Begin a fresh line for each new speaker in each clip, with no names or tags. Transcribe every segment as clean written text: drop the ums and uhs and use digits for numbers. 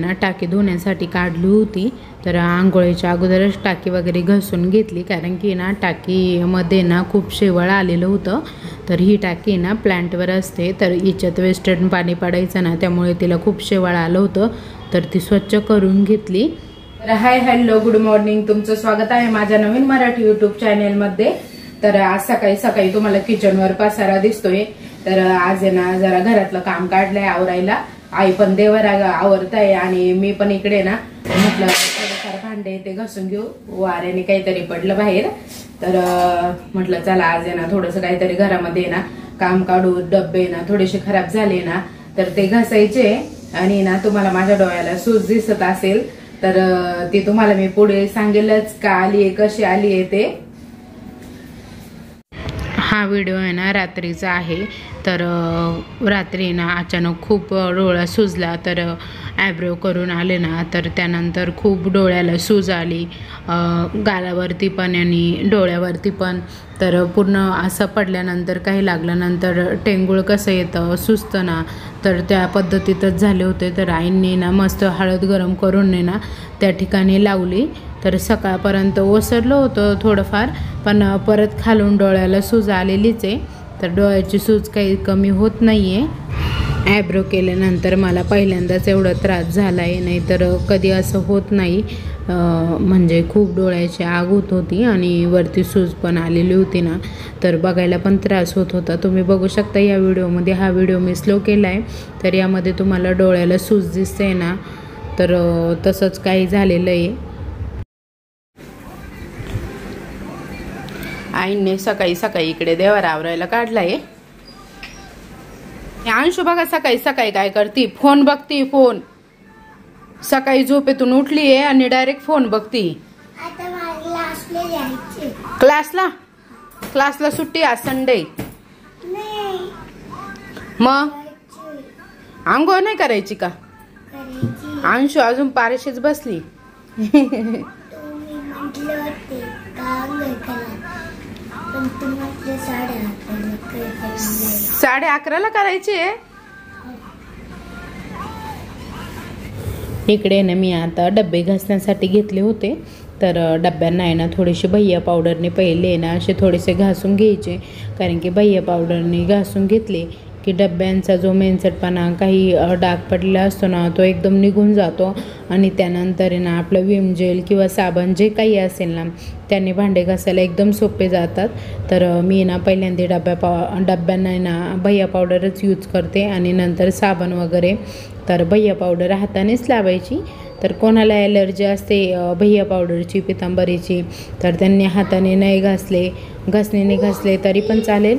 ना टाकी धुण्यासाठी काढली होती, तर आंघोळीच्या अगोदरच टाकी वगैरे घासून घेतली, कारण की ना टाकीमध्ये ना खूप शेवाळ आलेलं होतं। तर ही टाकी ना प्लांटवर असते, तर हिच्यात वेस्टर्न पाणी पडायचं ना, त्यामुळे तिला खूप शेवाळ आलं होतं, तर ती स्वच्छ करून घेतली। तर हाय हॅलो गुड मॉर्निंग, तुमचं स्वागत आहे माझ्या नवीन मराठी यूट्यूब चॅनेलमध्ये। तर आज सकाळी सकाळी तुम्हाला किचनवर पसारा दिसतोय, तर आज आहे ना जरा घरातलं काम काढलंय आवरायला। आई पण देवर आवरताय आणि मी पण इकडे ना म्हटलं थोडेफार भांडे ते घासून घेऊ, वाऱ्याने काहीतरी पडलं बाहेर, तर म्हटलं चला आज आहे ना थोडंसं काहीतरी घरामध्ये ना काम काढू। डब्बे ना थोडेसे खराब झाले ना, तर ते घासायचे। आणि ना तुम्हाला माझ्या डोळ्याला सूज दिसत असेल तर ते तुम्हाला मी पुढे सांगेलच का आलीये, कशी आलीये ते। हा व्हिडिओ आहे ना रात्रीचा आहे, तर रात्री ना अचानक खूप डोळा सुजला, तर ॲब्रो करून आले ना, तर त्यानंतर खूप डोळ्याला सूज आली, गालावरती पण आणि डोळ्यावरती पण। तर पूर्ण असं पडल्यानंतर काही लागल्यानंतर टेंगुळ कसं येतं सुजतं ना, तर त्या पद्धतीतच झाले होते। तर आईंनी ना मस्त हळद गरम करून ना त्या ठिकाणी लावली, तर सकाळपर्यंत ओसरलं होतं थोडंफार, पण परत खालून डोळ्याला सूज आलेलीच आहे। तर डोळ्याची सूज काही कमी होत नाही आहे। ॲब्रो केल्यानंतर मला पहिल्यांदाच एवढा त्रास झाला आहे, नाहीतर कधी असं होत नाही। म्हणजे खूप डोळ्याची आग होत होती आणि वरती सूज पण आलेली होती ना, तर बघायला पण त्रास होत होता। तुम्ही बघू शकता या व्हिडिओमध्ये, हा व्हिडिओ मी स्लो केला आहे, तर यामध्ये तुम्हाला डोळ्याला सूज दिसते ना, तर तसंच काही झालेलं आहे। आईने सकाळी सकाळी इकडे देवारा आवरायला काढलाय। अंशू बघा सकाळी सकाळी काय करती, फोन बघती। फोन सकाळी झोपेतून उठली आहे आणि डायरेक्ट फोन बघती। क्लासला सुट्टी आज संडे, मग आंघोळ नाही करायची का? अंशू अजून पारेशीच बसली। 11:30 करायची आहे। इकडे ना मी आता डब्बे घासण्यासाठी घेतले होते, तर डब्यांना आहे ना थोडीशी भैया पावडरने पहिले ना असे थोडेसे घासून घ्यायचे, कारण की भैया पावडरने घासून घेतले की डब्यांचा जो मेंचटपणा, काही डाग पडलेला असतो ना, तो एकदम निघून जातो। आणि त्यानंतर ना आपलं विम जेल किंवा साबण जे काही असेल ना, त्याने भांडे घासायला एकदम सोपे जातात। तर मी ना पहिल्यांदा डब्यांना ना भैया पावडरच यूज करते आणि नंतर साबण वगैरे। तर भैया पावडर हातानेच लावायची, तर कोणाला ॲलर्जी असते भैया पावडरची, पितांबरीची, तर त्यांनी हाताने नाही घासणीने घासले तरी पण चालेल।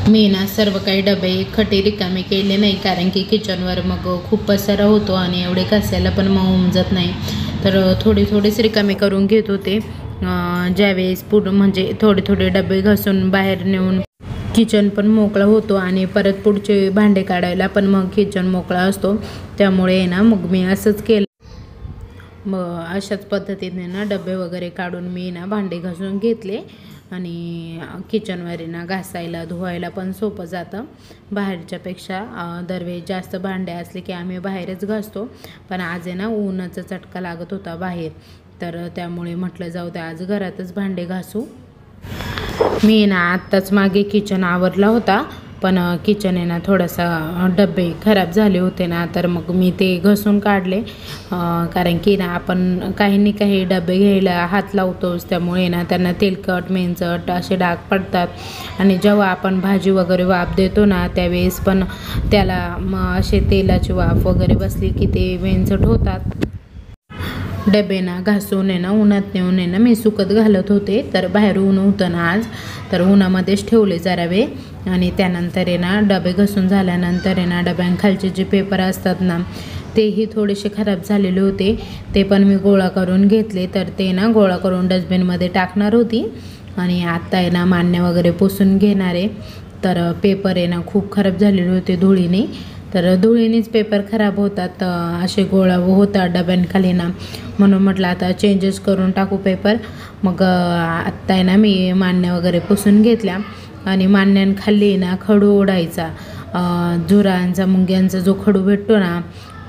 मी ना सर्व काही डबे खटे रिकामे केले नाही, कारण की किचनवर मग खूप पसारा होतो आणि एवढे घासायला पण मग उमजत नाही, तर थोडेच रिकामे करून घेत होते। ज्यावेळेस पूर्ण म्हणजे थोडे डबे घासून बाहेर नेऊन किचन पण मोकळा होतो आणि परत पुढचे भांडे काढायला पण मग किचन मोकळा असतो, त्यामुळे ना मग मी असंच केलं। मग अशाच पद्धतीने ना डबे वगैरे काढून मी ना भांडे घासून घेतले आणि किचनवर ना घासायला धुवायला पण सोपं जातं बाहेरच्यापेक्षा। दरवेळेस जास्त भांडे असले की आम्ही बाहेरच घासतो, पण आज आहे ना ऊनाचा चटका लागत होता बाहेर, तर त्यामुळे म्हटलं जाऊ दे आज घरातच भांडे घासू। मी ना आत्ताच मागे किचन आवरला होता, पण किचन आहे ना थोडासा डबे खराब झाले होते ना, तर मग मी ते घासून काढले, कारण की ना आपण काही काही डबे घ्यायला हात लावतोच, त्यामुळे ना त्यांना तेलकट मेंचट असे डाग पडतात। आणि जेव्हा आपण भाजी वगैरे वाफ देतो ना, त्यावेळेस पण त्याला असे तेलाची वाफ वगैरे बसली की ते मेंचट होतात। डबे ना घासून आहे ना उन्हात नेऊन आहे ना मी सुकत घालत होते, तर बाहेर ऊन होतं ना आज, तर उन्हामध्येच ठेवले जरा वेळ। आणि त्यानंतर आहे ना डबे घासून झाल्यानंतर आहे ना डब्यांखालचे जे पेपर असतात ना, तेही थोडेसे खराब झालेले होते, ते पण मी गोळा करून घेतले। तर ते ना गोळा करून डस्टबिनमध्ये टाकणार होती आणि आत्ता आहे ना मान्य वगैरे पुसून घेणार आहे। तर पेपर आहे ना खूप खराब झालेले होते धुळीने, तर धुळीनेच पेपर खराब होतात, असे गोळा होतात डब्यांखाली ना, म्हणून म्हटलं आता चेंजेस करून टाकू पेपर। मग आत्ता आहे ना मी मान्य वगैरे पुसून घेतल्या आणि मान्यांखाली ना खडू ओढायचा, झुरळांचा मुंग्यांचा जो खडू भेटतो ना,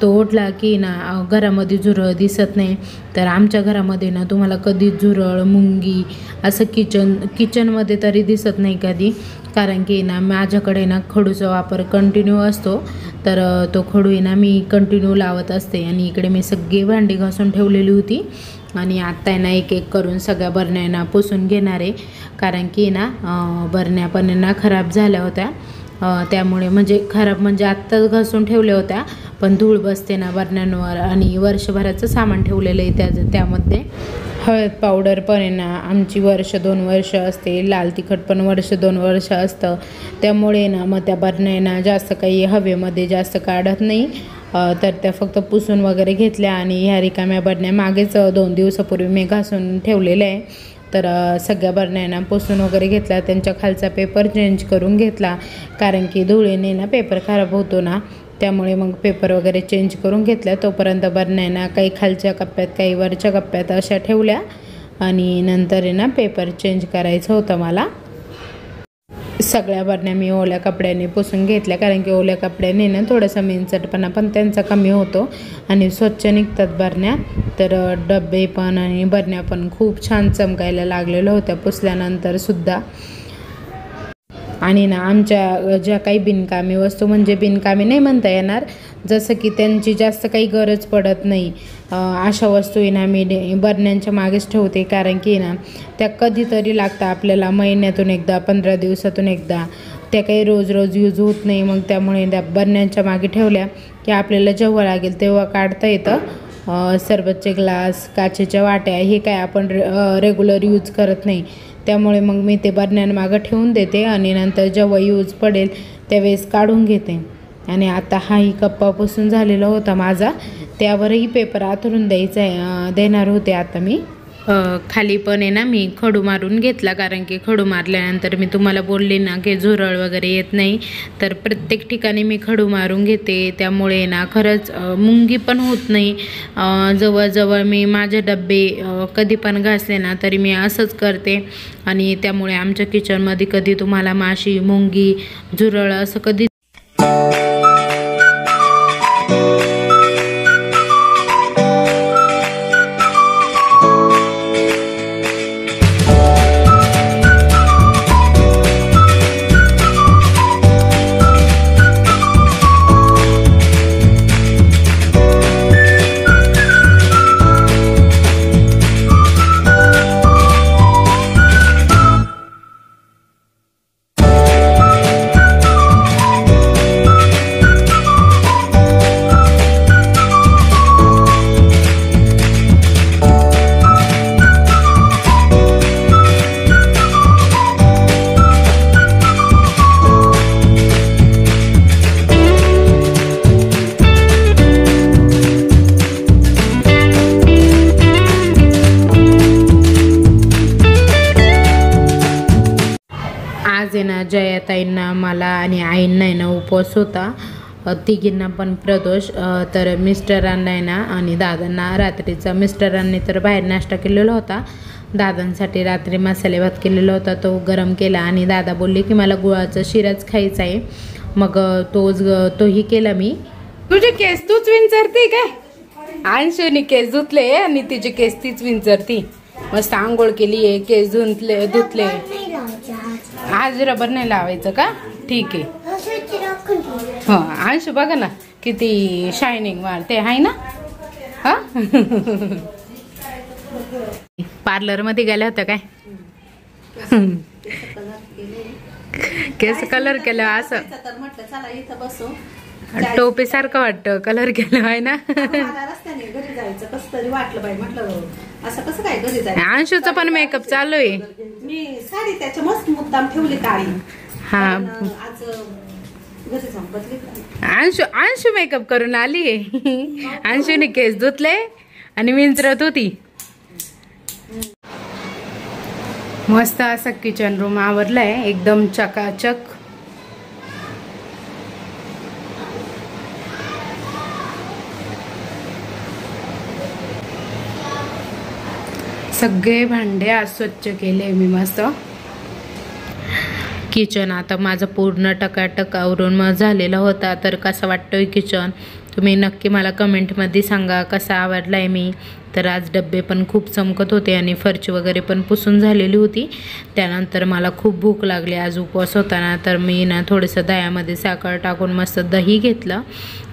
तो उठला की ना घरामध्ये झुरळ दिसत नाही. तर आमच्या घरामध्ये ना तुम्हाला कधीच झुरळ मुंगी असं किचनमध्ये तरी दिसत नाही कधी, कारण की ना माझ्याकडे ना खडूचा वापर कंटिन्यू असतो. तर तो खडू आहे ना मी कंटिन्यू लावत असते. आणि इकडे मी सगळी भांडी घासून ठेवलेली होती आणि आत्ता आहे ना एक एक करून सगळ्या बरण्यांना पुसून घेणार आहे, कारण की ना बरण्या पण ना खराब झाल्या होत्या. त्यामुळे म्हणजे खराब म्हणजे आत्ताच घासून ठेवल्या होत्या, पण धूळ बसते ना बरण्यांवर आणि वर्षभराचं सामान ठेवलेलं आहे त्यामध्ये. हळद पावडर पण आहे ना आमची 1-2 वर्ष असते, लाल तिखट पण 1-2 वर्ष असतं. त्यामुळे ना मग त्या बरण्या ना जास्त काही हवेमध्ये जास्त काढत नाही. तर त्या फक्त पुसून वगैरे घेतल्या आणि ह्या रिकाम्या बरण्या मागेच 2 दिवसापूर्वी मी घासून ठेवलेल्या आहे. तर सगळ्या बरण्यांना पुसून वगैरे घेतला, त्यांच्या खालचा पेपर चेंज करून घेतला, कारण की धुळीने ना पेपर खराब होतो ना, त्यामुळे मग पेपर वगैरे चेंज करून घेतला. तोपर्यंत बरण्यांना काही खालच्या कप्प्यात काही वरच्या कप्प्यात अशा ठेवल्या आणि नंतर आहे ना पेपर चेंज करायचं होतं मला. सगळ्या बरण्या मी ओल्या कपड्याने पुसून घेतल्या, कारण की ओल्या कपड्याने ना थोडासा मिनचटपणा पण त्यांचा कमी होतो आणि स्वच्छ निघतात बरण्या. तर डबे पण आणि बरण्या पण खूप छान चमकायला लागलेल्या होत्या पुसल्यानंतर सुद्धा. आणि ना आमच्या ज्या काही बिनकामी वस्तू, म्हणजे बिनकामी नाही म्हणता येणार, जसं की त्यांची जास्त काही गरज पडत नाही अशा वस्तू आहे ना मी बरण्यांच्या मागेच ठेवते, कारण की ना त्या कधीतरी लागतात आपल्याला, महिन्यातून एकदा 15 दिवसातून एकदा. त्या काही रोज रोज यूज होत नाही, मग त्यामुळे त्या बरण्यांच्या मागे ठेवल्या की आपल्याला जेव्हा लागेल तेव्हा काढता येतं. सरबतचे ग्लास, काचेच्या वाट्या हे काय आपण रेग्युलर यूज करत नाही, त्यामुळे मग मी ते बरण्यांमागं ठेवून देते आणि नंतर जेव्हा यूज पडेल त्यावेळेस काढून घेते. आणि आता हाही कप्पा पुसून झालेला होता माझा, त्यावरही पेपर आथरून देणार होते आता मी. खाली पण आहे ना मी खडू मारून घेतला, कारण की खडू मारल्यानंतर मी तुम्हाला बोलले ना की झुरळ वगैरे येत नाही, तर प्रत्येक ठिकाणी मी खडू मारून घेते. त्यामुळे ना खरंच मुंगी पण होत नाही. जवळजवळ मी माझे डबे कधी पण घासले ना तरी मी असंच करते, आणि त्यामुळे आमच्या किचनमध्ये कधी तुम्हाला माशी मुंगी झुरळ असं कधी जयाताईंना, मला आणि आईंना आहे ना उपवास होता, तिघींना पण प्रदोष. तर मिस्टरांना आहे ना आणि दादांना रात्रीचा, मिस्टरांनी तर बाहेर नाश्ता केलेला होता, दादांसाठी रात्री मसाले भात केलेला होता, तो गरम केला. आणि दादा बोलले की मला गुळाचा शिराच खायचा आहे, मग तोही केला मी. तुझे केस तूच विंचरते काय? अंशूने केस धुतले आणि तिचे केस तीच विंचरती. मस्त आंघोळ केली आहे, केस धुतले. आज रबर नाही लावायचं का? ठीक आहे. हो अंशू बघा ना किती शायनिंग मारते आहे ना. हा पार्लर मध्ये गेल्या होत्या काय? केस कलर केलं असं टोपी सारखं वाटतं, कलर केलं आहे ना. अंशूचा पण मेकअप चालू आहे.
मी साडी त्याच्या मस्त मुद्दाम ठेवली काळी.
हा
आज घरी संपतली.
अंशू मेकअप करून आली आहे. अंशूने केस धुतले आणि विंचरत होती. मस्त असं किचन रूम आवरलाय एकदम चकाचक. सगळे भांडे आज स्वच्छ केले मी मस्त. किचन आता माझं पूर्ण टकाटक आवरून झालेला होता. तर कसं वाटतोय किचन तुम्ही नक्की मला कमेंटमध्ये सांगा कसा आवडला आहे मी. तर आज डब्बे पण खूप चमकत होते आणि फरची वगैरे पण पुसून झालेली होती. त्यानंतर मला खूप भूक लागली, आज उपवास होता ना, तर मी ना थोडंसं दह्यामध्ये साखर टाकून मस्त दही घेतलं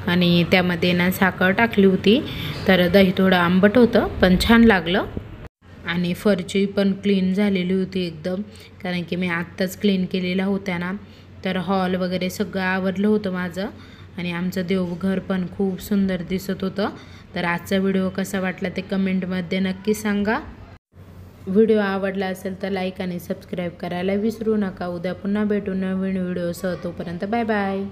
आणि त्यामध्ये ना साखर टाकली होती. तर दही थोडं आंबट होतं पण छान लागलं आणि फरची पण क्लीन झालेली होती एकदम, कारण की मी आत्ताच क्लीन केलेल्या होत्या ना. तर हॉल वगैरे सगळं आवरलं होतं माझं आणि आमचं देवघर पण खूप सुंदर दिसत होतं. तर आजचा व्हिडिओ कसा वाटला ते कमेंटमध्ये नक्की सांगा. व्हिडिओ आवडला असेल तर लाईक आणि सबस्क्राईब करायला विसरू नका. उद्या पुन्हा भेटू नवीन व्हिडिओसह. तोपर्यंत बाय बाय.